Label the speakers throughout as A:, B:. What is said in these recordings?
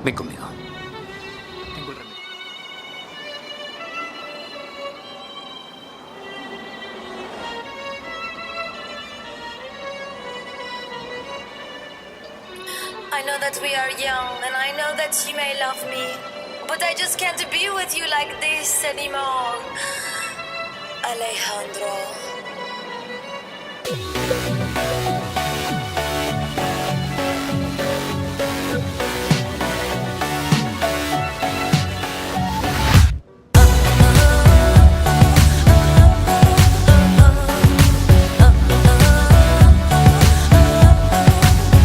A: Ven conmigo. Tengo el remedio.
B: I know that we are young, and I know that you may love me, but I just can't be with you like this anymore. Alejandro.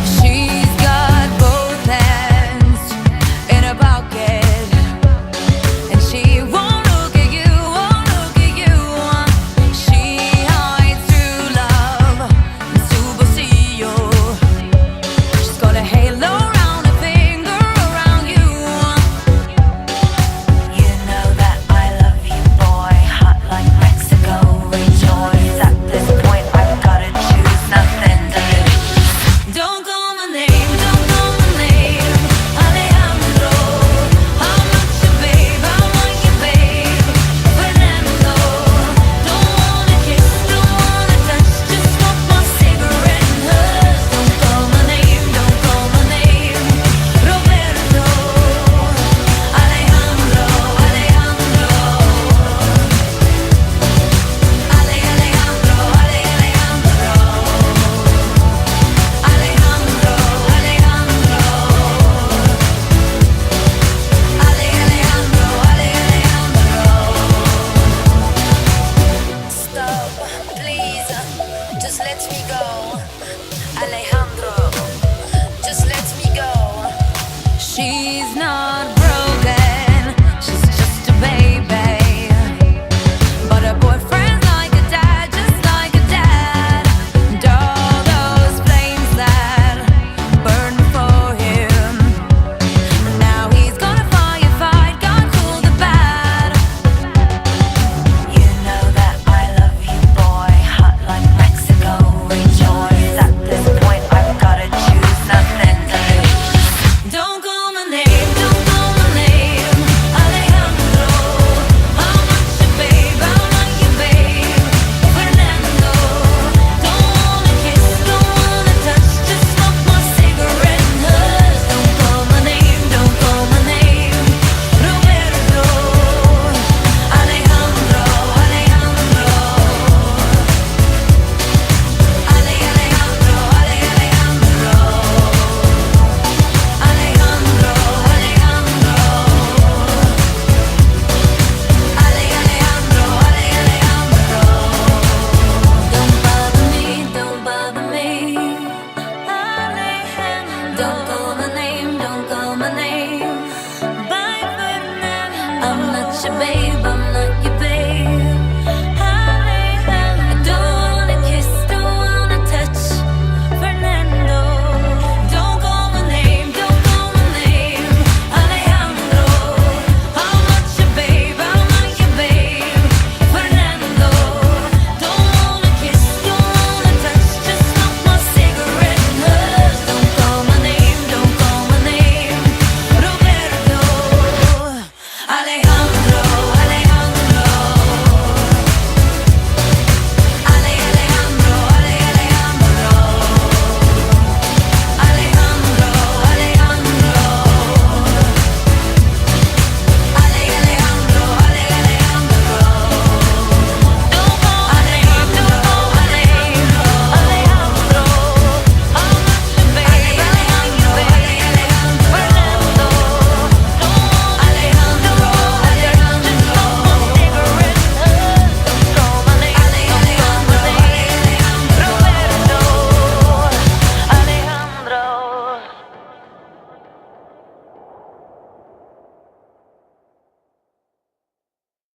C: She's got both hands in her pocket, and she won't look at you, won't look at you. She hides true love in superstition. She's got a halo around her finger, around you.
B: You know that I love you, boy. Hot like Mexico, rejoice. At this point, I've gotta choose nothing to lose.
C: Don't call my name, don't call my name, Alejandro. I'm not your babe, I want you, babe, Fernando. Don't wanna kiss, don't wanna touch, just smoke my cigarette and hush. Don't call my name, don't call my name, Roberto, Alejandro, Alejandro, Alejandro, Alejandro. Alejandro,
B: Stop, please. Just let me go. Alejandro, just let me go.
C: She